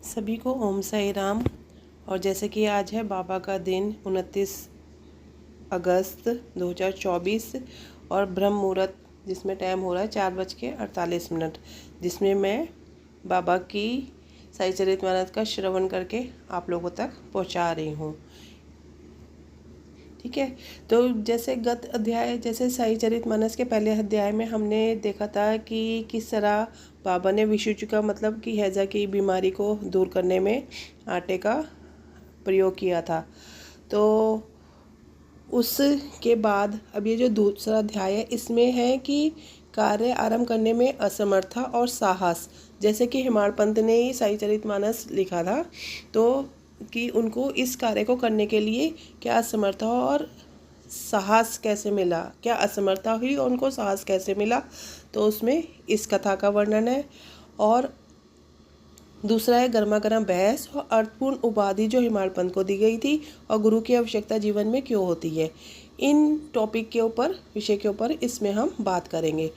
सभी को ओम साई राम। और जैसे कि आज है बाबा का दिन 29 अगस्त 2024 और ब्रह्म मुहूर्त जिसमें टाइम हो रहा है 4:48, जिसमें मैं बाबा की साई चरितमानस का श्रवण करके आप लोगों तक पहुंचा रही हूँ। ठीक है, तो जैसे गत अध्याय जैसे साई चरितमानस के पहले अध्याय में हमने देखा था कि किस तरह बाबा ने विशुचि का मतलब कि हैजा की बीमारी को दूर करने में आटे का प्रयोग किया था। तो उसके बाद अब ये जो दूसरा अध्याय है इसमें है कि कार्य आरंभ करने में असमर्था और साहस, जैसे कि हेमाड़ पंत ने ही साई चरितमानस लिखा था, तो कि उनको इस कार्य को करने के लिए क्या असमर्था और साहस कैसे मिला, क्या असमर्था हुई और उनको साहस कैसे मिला, तो उसमें इस कथा का वर्णन है। और दूसरा है गर्मा गर्म बहस और अर्थपूर्ण उपाधि जो हेमाड़ पंत को दी गई थी और गुरु की आवश्यकता जीवन में क्यों होती है। इन टॉपिक के ऊपर, विषय के ऊपर इसमें हम बात करेंगे।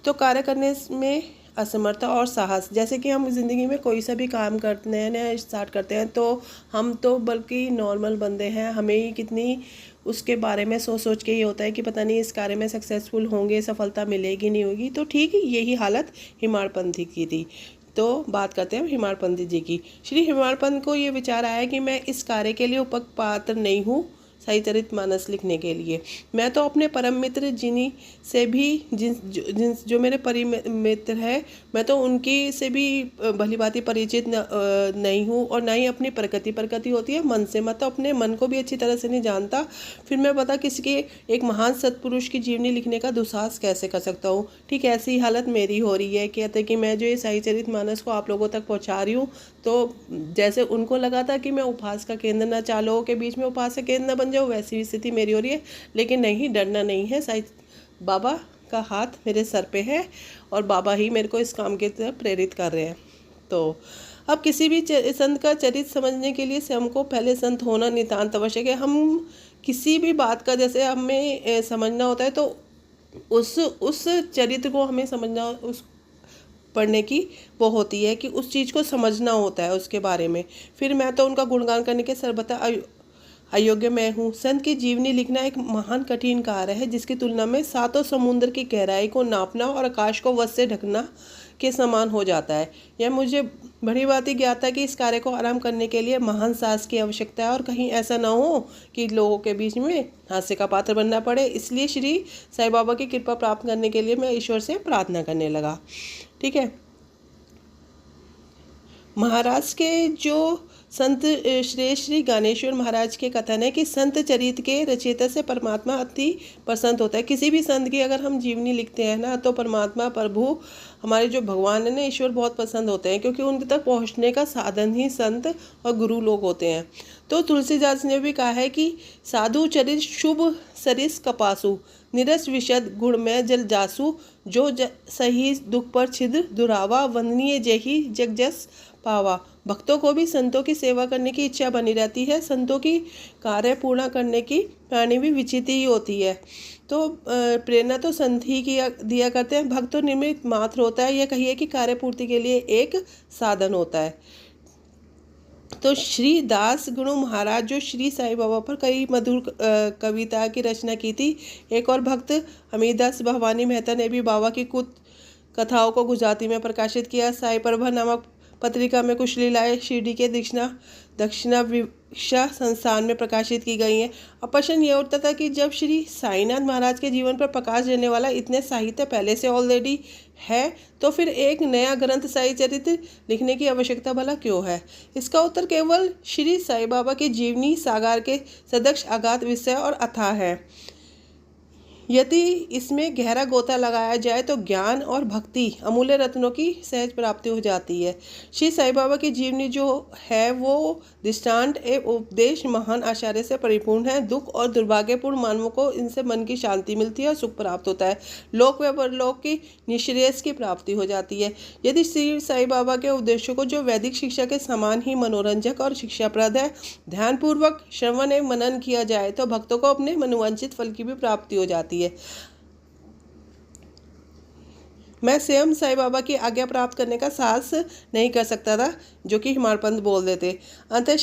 तो कार्य करने में असमर्था और साहस, जैसे कि हम ज़िंदगी में कोई सा भी काम करते हैं नया स्टार्ट करते हैं तो हम तो बल्कि नॉर्मल बंदे हैं, हमें ही कितनी उसके बारे में सोच के ये होता है कि पता नहीं इस कार्य में सक्सेसफुल होंगे, सफलता मिलेगी नहीं होगी। तो ठीक यही हालत हेमाड़ पंत की थी। तो बात करते हैं हेमाड़ पंत जी की। श्री हेमाड़ पंत को ये विचार आया कि मैं इस कार्य के लिए उपयुक्त पात्र नहीं हूँ साई चरितमानस लिखने के लिए। मैं तो अपने परम मित्र जिन्हीं से भी जो मेरे परिमित्र है, मैं तो उनकी से भी भली भांति परिचित नहीं हूँ और ना ही अपनी प्रकृति होती है मन से, मैं तो अपने मन को भी अच्छी तरह से नहीं जानता। फिर मैं पता किसी के एक महान सत्पुरुष की जीवनी लिखने का दुस्साहस कैसे कर सकता हूँ। ठीक ऐसी हालत मेरी हो रही है। कहते कि मैं जो ये साई चरितमानस को आप लोगों तक पहुँचा रही हूँ, तो जैसे उनको लगा था कि मैं उपहास का केंद्र न, चालों के बीच में उपहास का केंद्र न बन जाऊँ, वैसी स्थिति मेरी हो रही है। लेकिन नहीं, डरना नहीं है, साई बाबा का हाथ मेरे सर पे है और बाबा ही मेरे को इस काम की तरफ प्रेरित कर रहे हैं। तो अब किसी भी संत का चरित्र समझने के लिए से हमको पहले संत होना नितांत आवश्यक है। हम किसी भी बात का जैसे हमें समझना होता है तो उस चरित्र को हमें समझना, उस पढ़ने की वो होती है कि उस चीज़ को समझना होता है उसके बारे में। फिर मैं तो उनका गुणगान करने के सर्वथा अयोग्य मैं हूँ। संत की जीवनी लिखना एक महान कठिन कार्य है जिसकी तुलना में सातों समुद्र की गहराई को नापना और आकाश को वश से ढकना के समान हो जाता है। यह मुझे बड़ी बात ही ज्ञात था कि इस कार्य को आराम करने के लिए महान साहस की आवश्यकता है और कहीं ऐसा ना हो कि लोगों के बीच में हास्य का पात्र बनना पड़े। इसलिए श्री साईं बाबा की कृपा प्राप्त करने के लिए मैं ईश्वर से प्रार्थना करने लगा। ठीक है, महाराज के जो संत श्री ज्ञानेश्वर महाराज के कथन है कि संत चरित्र के रचयिता से परमात्मा अति प्रसन्न होता है। किसी भी संत की अगर हम जीवनी लिखते हैं ना, तो परमात्मा प्रभु हमारे जो भगवान है ना, ईश्वर बहुत पसंद होते हैं, क्योंकि उनके तक पहुंचने का साधन ही संत और गुरु लोग होते हैं। तो तुलसीदास ने भी कहा है कि साधु चरित शुभ सरिस कपासु, निरस विशद गुण में जल जासु, जो सही दुख पर छिद्र दुरावा, वंदनीय जही जग जस पावा। भक्तों को भी संतों की सेवा करने की इच्छा बनी रहती है। संतों की कार्य पूर्ण करने की प्राणी भी विचित्र ही होती है। तो प्रेरणा तो संत ही दिया करते हैं, भक्त तो निमित्त मात्र होता है, यह कहिए कि कार्य पूर्ति के लिए एक साधन होता है। तो श्री दास गुरु महाराज जो श्री साईं बाबा पर कई मधुर कविता की रचना की थी। एक और भक्त अमीरदास भवानी मेहता ने भी बाबा की कुछ कथाओं को गुजराती में प्रकाशित किया। साई प्रभा नामक पत्रिका में कुछ लीलाएं शिरडी के दक्षिणा विक्षा संस्थान में प्रकाशित की गई हैं। अब प्रश्न ये उठता था कि जब श्री साईनाथ महाराज के जीवन पर प्रकाश देने वाला इतने साहित्य पहले से ऑलरेडी है, तो फिर एक नया ग्रंथ साई चरित्र लिखने की आवश्यकता भला क्यों है। इसका उत्तर केवल श्री साईं बाबा की जीवनी सागर के सदक्ष अगाध विषय और अथाह है। यदि इसमें गहरा गोता लगाया जाए तो ज्ञान और भक्ति अमूल्य रत्नों की सहज प्राप्ति हो जाती है। श्री साईं बाबा की जीवनी जो है वो दृष्टांत एवं उपदेश महान आचार्य से परिपूर्ण है। दुख और दुर्भाग्यपूर्ण मानवों को इनसे मन की शांति मिलती है और सुख प्राप्त होता है। लोक व परलोक की निश्रेयस की प्राप्ति हो जाती है। यदि श्री साईं बाबा के उपदेशों को जो वैदिक शिक्षा के समान ही मनोरंजक और शिक्षाप्रद है, ध्यानपूर्वक श्रवण एवं मनन किया जाए तो भक्तों को अपने मनोवांछित फल की भी प्राप्ति हो जाती है। मैं स्वयं साईं बाबा की आज्ञा प्राप्त करने का साहस नहीं कर सकता था, जो कि हेमाड़ पंत बोल देते। अंतः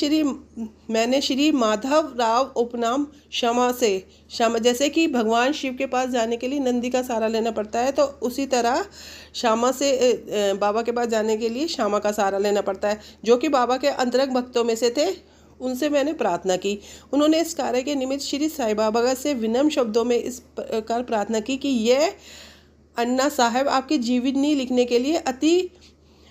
मैंने श्री माधव राव उपनाम क्षमा जैसे कि भगवान शिव के पास जाने के लिए नंदी का सहारा लेना पड़ता है, तो उसी तरह बाबा के पास जाने के लिए श्यामा का सहारा लेना पड़ता है, जो कि बाबा के अंतरंग भक्तों में से थे। उनसे मैंने प्रार्थना की। उन्होंने इस कार्य के निमित्त श्री साईं बाबा से विनम्र शब्दों में इस प्रकार प्रार्थना की कि यह अन्ना साहब आपकी जीवनी लिखने के लिए अति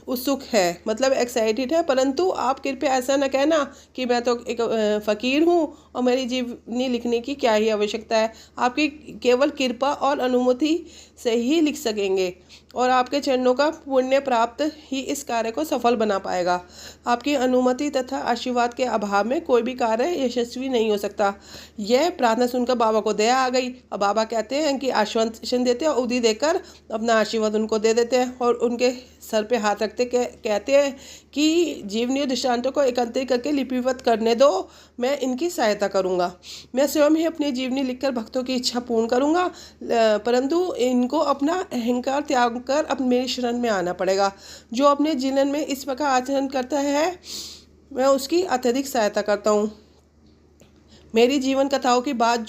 उत्सुक है, मतलब एक्साइटेड है, परंतु आप कृपया ऐसा न कहना कि मैं तो एक फ़कीर हूँ और मेरी जीवनी लिखने की क्या ही आवश्यकता है। आपकी केवल कृपा और अनुमति से ही लिख सकेंगे और आपके चरणों का पुण्य प्राप्त ही इस कार्य को सफल बना पाएगा। आपकी अनुमति तथा आशीर्वाद के अभाव में कोई भी कार्य यशस्वी नहीं हो सकता। यह प्रार्थना सुनकर बाबा को दया आ गई और बाबा कहते हैं कि आश्वासन देते हैं और उदी देकर अपना आशीर्वाद उनको दे देते हैं और उनके सर पे हाथ रखते कहते हैं कि जीवनी दृष्टांतों को एकत्रित करके लिपिबद्ध करने दो, मैं इनकी सहायता करूंगा। मैं स्वयं ही अपनी जीवनी लिखकर भक्तों की इच्छा पूर्ण करूंगा, परंतु इनको अपना अहंकार त्याग कर अब मेरी शरण में आना पड़ेगा। जो अपने जीवन में इस प्रकार आचरण करता है, मैं उसकी अत्यधिक सहायता करता हूँ। मेरी जीवन कथाओं की बात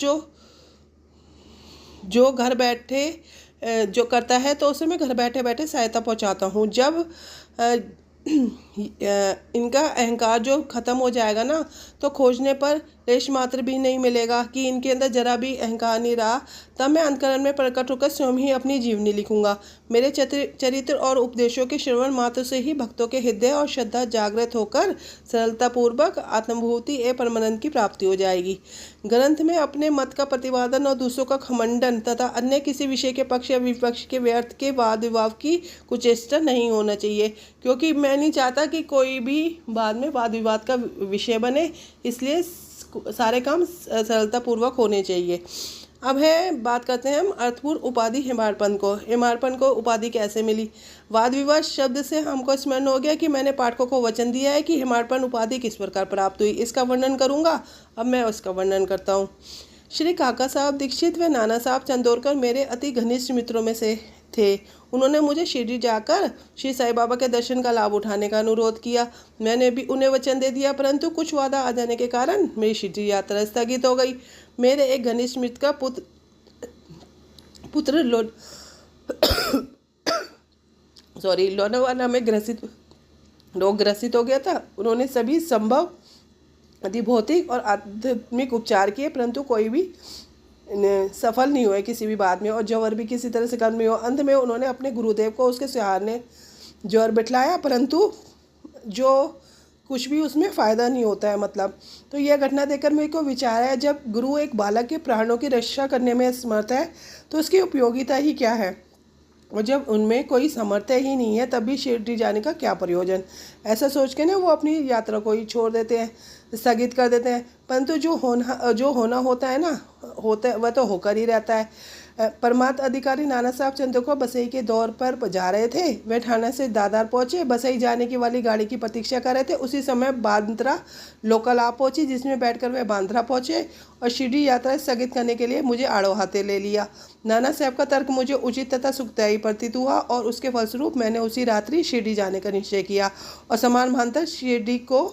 जो घर बैठे जो करता है, तो उसे मैं घर बैठे बैठे सहायता पहुंचाता हूँ। जब इनका अहंकार जो ख़त्म हो जाएगा ना, तो खोजने पर लेश मात्र भी नहीं मिलेगा कि इनके अंदर जरा भी अहंकार नहीं रहा, तब मैं अंतकरण में प्रकट होकर स्वयं ही अपनी जीवनी लिखूंगा। मेरे चरित्र और उपदेशों के श्रवण मात्र से ही भक्तों के हृदय और श्रद्धा जागृत होकर सरलतापूर्वक आत्मभूति एवं परमानंद की प्राप्ति हो जाएगी। ग्रंथ में अपने मत का प्रतिपादन और दूसरों का खंडन तथा अन्य किसी विषय के पक्ष या विपक्ष के व्यर्थ के वाद विवाद की कुचेष्टा नहीं होना चाहिए, क्योंकि मैं नहीं चाहता कि कोई भी बाद में वाद विवाद का विषय बने, इसलिए सारे काम सरलतापूर्वक होने चाहिए। अब बात करते हैं हम अर्थपूर्ण उपाधि हेमाड़पंत को। हेमाड़पंत को उपाधि कैसे मिली? वाद विवाद शब्द से हमको स्मरण हो गया कि मैंने पाठकों को वचन दिया है कि हेमाड़पंत उपाधि किस प्रकार प्राप्त हुई, इसका वर्णन करूंगा। अब मैं उसका वर्णन करता हूँ। श्री काका साहब दीक्षित व नाना साहब चंदोरकर मेरे अति घनिष्ठ मित्रों में से थे। उन्होंने मुझे शिरडी जाकर श्री साईं बाबा के दर्शन का लाभ उठाने का अनुरोध किया। मैंने भी उन्हें वचन दे दिया, परंतु कुछ वादा आ जाने के कारण मेरी शिरडी यात्रा स्थगित हो गई। मेरे एक घनिष्ठ मित्र का पुत्र लोनावाला में रोग ग्रसित हो गया था। उन्होंने सभी संभव अधिभौतिक और आध्यात्मिक उपचार किए, परंतु कोई भी सफल नहीं हुए किसी भी बात में, और ज्वर भी किसी तरह से कम नहीं हुआ। अंत में उन्होंने अपने गुरुदेव को उसके सहारे ज्वर बिठलाया, परंतु जो कुछ भी उसमें फ़ायदा नहीं होता है, मतलब। तो यह घटना देखकर मेरे को विचार है, जब गुरु एक बालक के प्राणों की रक्षा करने में समर्थ है, तो उसकी उपयोगिता ही क्या है, और जब उनमें कोई सामर्थ्य ही नहीं है, तब भी शिरडी जाने का क्या प्रयोजन। ऐसा सोच के ना वो अपनी यात्रा को ही छोड़ देते हैं, स्थगित कर देते हैं। परंतु जो होना होता है ना, वह तो होकर ही रहता है। परमात्म अधिकारी नाना साहब चंद्रको बसई के दौर पर जा रहे थे। वे ठाणे से दादर पहुंचे। बसई जाने की वाली गाड़ी की प्रतीक्षा कर रहे थे। उसी समय बांद्रा लोकल आ पहुंची, जिसमें बैठकर वे बांद्रा पहुंचे और शिरडी यात्रा स्थगित करने के लिए मुझे आड़ो हाथे ले लिया। नाना साहब का तर्क मुझे उचित तथा सुखदायी प्रतीत हुआ और उसके फलस्वरूप मैंने उसी रात्रि शिरडी जाने का निश्चय किया और समान भांतर शिरडी को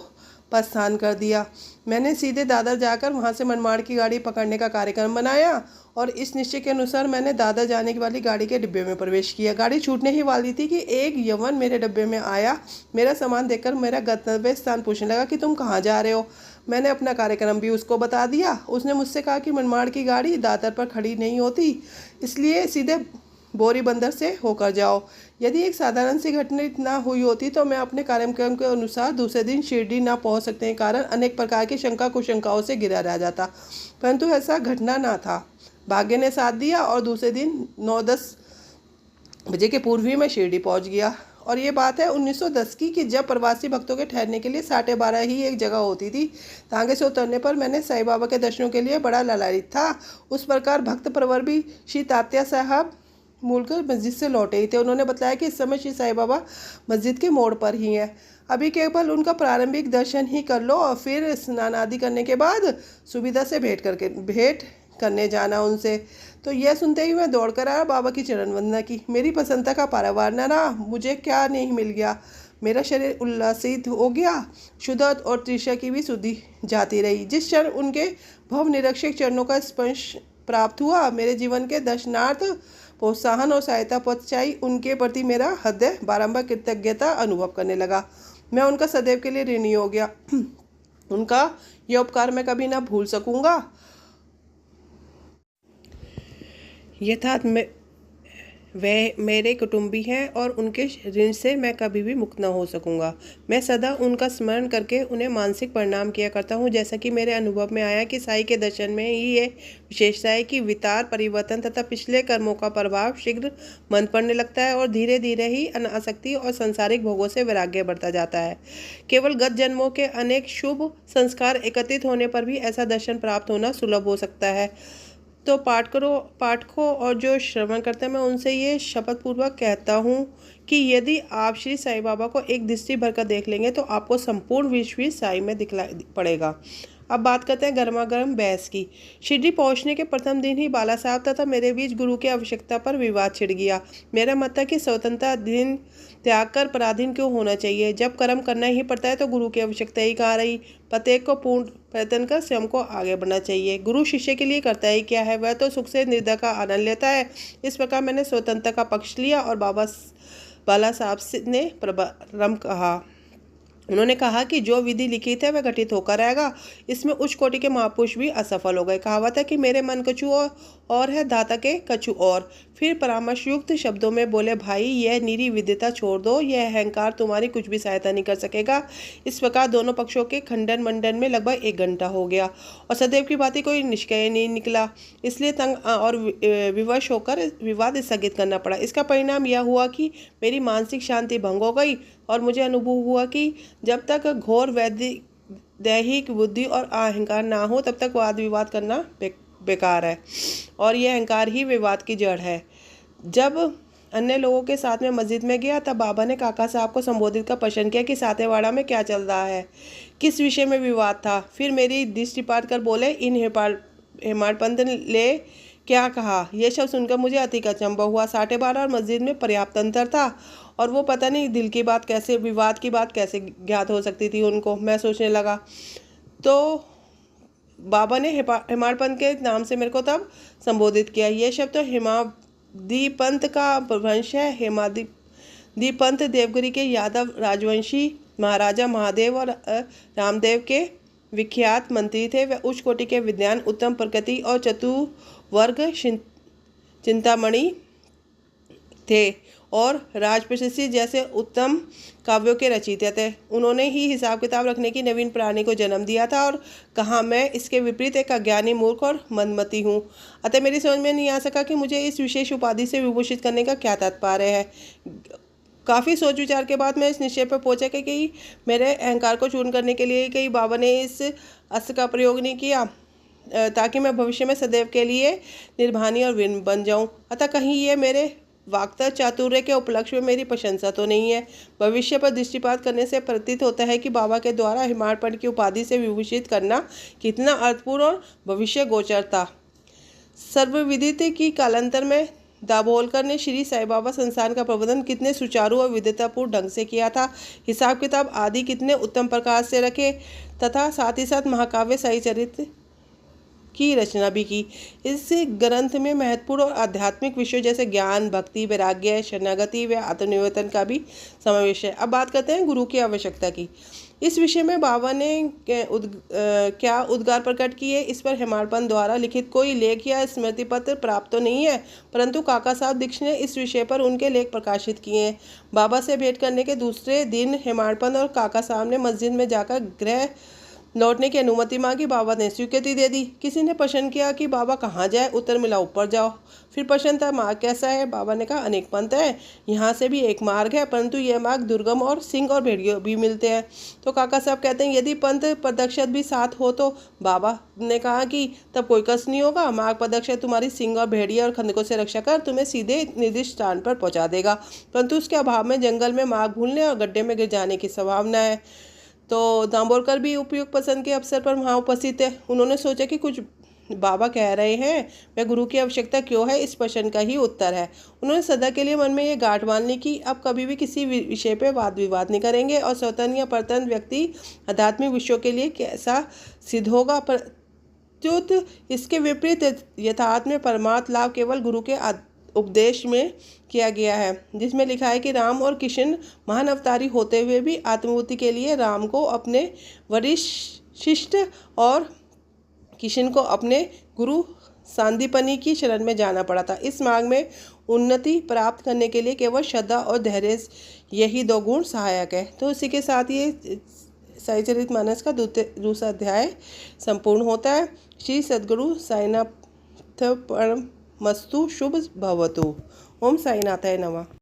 प्रस्थान कर दिया। मैंने सीधे दादर जाकर वहां से मनमाड़ की गाड़ी पकड़ने का कार्यक्रम बनाया और इस निश्चय के अनुसार मैंने दादर जाने वाली गाड़ी के डिब्बे में प्रवेश किया। गाड़ी छूटने ही वाली थी कि एक यवन मेरे डिब्बे में आया। मेरा सामान देखकर मेरा गंतव्य स्थान पूछने लगा कि तुम कहाँ जा रहे हो। मैंने अपना कार्यक्रम भी उसको बता दिया। उसने मुझसे कहा कि मनमाड़ की गाड़ी दादर पर खड़ी नहीं होती, इसलिए सीधे बोरी बंदर से होकर जाओ। यदि एक साधारण सी घटना ना हुई होती तो मैं अपने कार्यक्रम के अनुसार दूसरे दिन शिरडी ना पहुंच सकने के कारण अनेक प्रकार की शंका कुशंकाओं से घिरा रह जाता, परंतु ऐसा घटना ना था। भाग्य ने साथ दिया और दूसरे दिन 9-10 बजे के पूर्व ही मैं शिरडी पहुंच गया। और ये बात है 1910 की, कि जब प्रवासी भक्तों के ठहरने के लिए 12:30 ही एक जगह होती थी। तांगे से उतरने पर मैंने साईं बाबा के दर्शनों के लिए बड़ा लालायित था। उस प्रकार भक्त प्रवर भी श्री तात्या साहब मूलकर मस्जिद से लौटे ही थे। उन्होंने बताया कि इस समय श्री साईं बाबा मस्जिद के मोड़ पर ही हैं। अभी केवल उनका प्रारंभिक दर्शन ही कर लो और फिर स्नान आदि करने के बाद सुविधा से भेंट करने जाना उनसे। तो यह सुनते ही मैं दौड़ कर आया, बाबा की चरण वंदना की। मेरी प्रसन्नता का पारावार न रहा। मुझे क्या नहीं मिल गया। मेरा शरीर उल्लासित हो गया। शुद्ध और तृषा की भी सुधि जाती रही। जिस क्षण उनके भव निरक्षक चरणों का स्पर्श प्राप्त हुआ, मेरे जीवन के दर्शनार्थ प्रोत्साहन और सहायता पहुँचाई। उनके प्रति मेरा हृदय बारंबार कृतज्ञता अनुभव करने लगा। मैं उनका सदैव के लिए ऋणी हो गया। उनका यह उपकार मैं कभी ना भूल सकूंगा। यथार्थ में वे मेरे कुटुंबी हैं और उनके ऋण से मैं कभी भी मुक्त न हो सकूंगा। मैं सदा उनका स्मरण करके उन्हें मानसिक प्रणाम किया करता हूँ। जैसा कि मेरे अनुभव में आया कि साईं के दर्शन में ही ये विशेषता है कि विचार परिवर्तन तथा पिछले कर्मों का प्रभाव शीघ्र मंद पड़ने लगता है और धीरे धीरे ही अनासक्ति और सांसारिक भोगों से वैराग्य बढ़ता जाता है। केवल गत जन्मों के अनेक शुभ संस्कार एकत्रित होने पर भी ऐसा दर्शन प्राप्त होना सुलभ हो सकता है। तो पाठकों और जो श्रवण करते हैं, मैं उनसे ये शपथ पूर्वक कहता हूँ कि यदि आप श्री साईं बाबा को एक दृष्टि भर कर देख लेंगे तो आपको संपूर्ण विश्व ही साईं में दिखलाई पड़ेगा। अब बात करते हैं गर्मा गर्म बहस की। शिरडी पहुंचने के प्रथम दिन ही बाला साहब तथा मेरे बीच गुरु की आवश्यकता पर विवाद छिड़ गया। मेरा मत था कि स्वतंत्रता दिन त्याग कर पराधीन क्यों होना चाहिए। जब कर्म करना ही पड़ता है तो गुरु की आवश्यकता ही कहाँ रही। प्रत्येक को पूर्ण प्रयत्न कर स्वयं को आगे बढ़ना चाहिए। गुरु शिष्य के लिए करता ही क्या है, वह तो सुख से निर्धय का आनंद लेता है। इस प्रकार मैंने स्वतंत्रता का पक्ष लिया और बाला साहब ने प्रारंभ कहा। उन्होंने कहा कि जो विधि लिखित है वह घटित होकर आएगा। इसमें उच्च कोटि के महापुरुष भी असफल हो गए। कहावत है कि मेरे मन कछु और है, दाता के कछु और। फिर परामर्श युक्त शब्दों में बोले, भाई यह निरी विद्यता छोड़ दो, यह अहंकार तुम्हारी कुछ भी सहायता नहीं कर सकेगा। इस प्रकार दोनों पक्षों के खंडन मंडन में लगभग 1 घंटा हो गया और सदैव की बातें कोई निष्कर्ष नहीं निकला। इसलिए तंग और विवश होकर विवाद स्थगित करना पड़ा। इसका परिणाम यह हुआ कि मेरी मानसिक शांति भंग हो गई और मुझे अनुभव हुआ कि जब तक घोर दैहिक बुद्धि और अहंकार ना हो तब तक वाद विवाद करना बेकार है और यह अहंकार ही विवाद की जड़ है। जब अन्य लोगों के साथ में मस्जिद में गया तब बाबा ने काका साहब को संबोधित कर प्रश्न किया कि सातेवाड़ा में क्या चल रहा है, किस विषय में विवाद था। फिर मेरी दृष्टिपात कर बोले, इन हेमाडपंत ले क्या कहा। यह शब्द सुनकर मुझे अति अचंभा हुआ। सातेवाड़ा और मस्जिद में पर्याप्त अंतर था और वो पता नहीं दिल की बात कैसे, विवाद की बात कैसे ज्ञात हो सकती थी उनको। मैं सोचने लगा तो बाबा ने हेमाडपंत के नाम से मेरे को तब संबोधित किया। यह शब्द तो हेमादीपंत का वंश है। हेमादीपंत देवगिरी के यादव राजवंशी महाराजा महादेव और रामदेव के विख्यात मंत्री थे। वे उच्च कोटि के विद्वान, उत्तम प्रकृति और चतुर्वर्ग चिंतामणि थे और राजप्रशस्ति जैसे उत्तम काव्यों के रचयिता थे। उन्होंने ही हिसाब किताब रखने की नवीन प्रणाली को जन्म दिया था और कहा मैं इसके विपरीत एक अज्ञानी मूर्ख और मंदमती हूँ। अतः मेरी समझ में नहीं आ सका कि मुझे इस विशेष उपाधि से विभूषित करने का क्या तात्पर्य है। काफ़ी सोच विचार के बाद मैं इस निश्चय पर पहुंचा कि मेरे अहंकार को चूर्ण करने के लिए कहीं बाबा ने इस अस्त्र का प्रयोग नहीं किया ताकि मैं भविष्य में सदैव के लिए निर्भानी और विनम्र बन जाऊं। अतः कहीं ये मेरे वाक्ता चातुर्य के उपलक्ष्य में मेरी प्रशंसा तो नहीं है। भविष्य पर दृष्टिपात करने से प्रतीत होता है कि बाबा के द्वारा हेमाडपंत की उपाधि से विभूषित करना कितना अर्थपूर्ण और भविष्य गोचर था। सर्वविदित की कालांतर में दाभोलकर ने श्री साईं बाबा संस्थान का प्रबंधन कितने सुचारू और विद्वतापूर्ण ढंग से किया था। हिसाब किताब आदि कितने उत्तम प्रकार से रखे तथा साथ ही साथ महाकाव्य साई चरित्र की रचना भी की। इस ग्रंथ में महत्वपूर्ण और आध्यात्मिक विषयों जैसे ज्ञान, भक्ति, वैराग्य, शरणागति व आत्मनिवेदन का भी समावेश है। अब बात करते हैं गुरु की आवश्यकता की। इस विषय में बाबा ने क्या उद्गार प्रकट किए, इस पर हेमाडपंत द्वारा लिखित कोई लेख या स्मृति पत्र प्राप्त तो नहीं है, परंतु काका साहब दीक्षित ने इस विषय पर उनके लेख प्रकाशित किए हैं। बाबा से भेंट करने के दूसरे दिन हेमाडपंत और काका साहब ने मस्जिद में जाकर गृह लौटने की अनुमति मांगी। बाबा ने स्वीकृति दे दी। किसी ने प्रश्न किया कि बाबा कहाँ जाए, उत्तर मिला ऊपर जाओ। फिर प्रश्न था मार्ग कैसा है। बाबा ने कहा अनेक पंथ है, यहाँ से भी एक मार्ग है, परंतु यह मार्ग दुर्गम और सिंह और भेड़िए भी मिलते हैं। तो काका साहब कहते हैं यदि पंथ प्रदक्षिण भी साथ हो तो। बाबा ने कहा कि तब कोई कष्ट नहीं होगा, मार्ग प्रदक्षिण तुम्हारी सिंह और भेड़िए और खंदकों से रक्षा कर तुम्हें सीधे निर्दिष्ट स्थान पर पहुँचा देगा, परंतु उसके अभाव में जंगल में मार्ग भूलने और गड्ढे में गिर जाने की संभावना है। तो दाभोलकर भी उपयुक्त पसंद के अवसर पर वहाँ उपस्थित थे। उन्होंने सोचा कि कुछ बाबा कह रहे हैं वह गुरु की आवश्यकता क्यों है, इस प्रश्न का ही उत्तर है। उन्होंने सदा के लिए मन में ये गांठ बांध ली कि अब कभी भी किसी विषय पे वाद विवाद नहीं करेंगे और स्वतंत्र या परतंत्र व्यक्ति आध्यात्मिक विषयों के लिए कैसा सिद्ध होगा। प्रत्युत इसके विपरीत यथार्थ में परमार्थ लाभ केवल गुरु के उपदेश में किया गया है, जिसमें लिखा है कि राम और कृष्ण महान अवतारी होते हुए भी आत्मबुद्धि के लिए राम को अपने वरिष्ठ और कृष्ण को अपने गुरु सांदीपनी की शरण में जाना पड़ा था। इस मार्ग में उन्नति प्राप्त करने के लिए केवल श्रद्धा और धैर्य यही दो गुण सहायक है। तो इसी के साथ ये साईचरितमानस का दूसरा अध्याय संपूर्ण होता है। श्री सद्गुरु साईनाथ परमस्तु शुभ भवतु। ओम साईनाथाय नमः।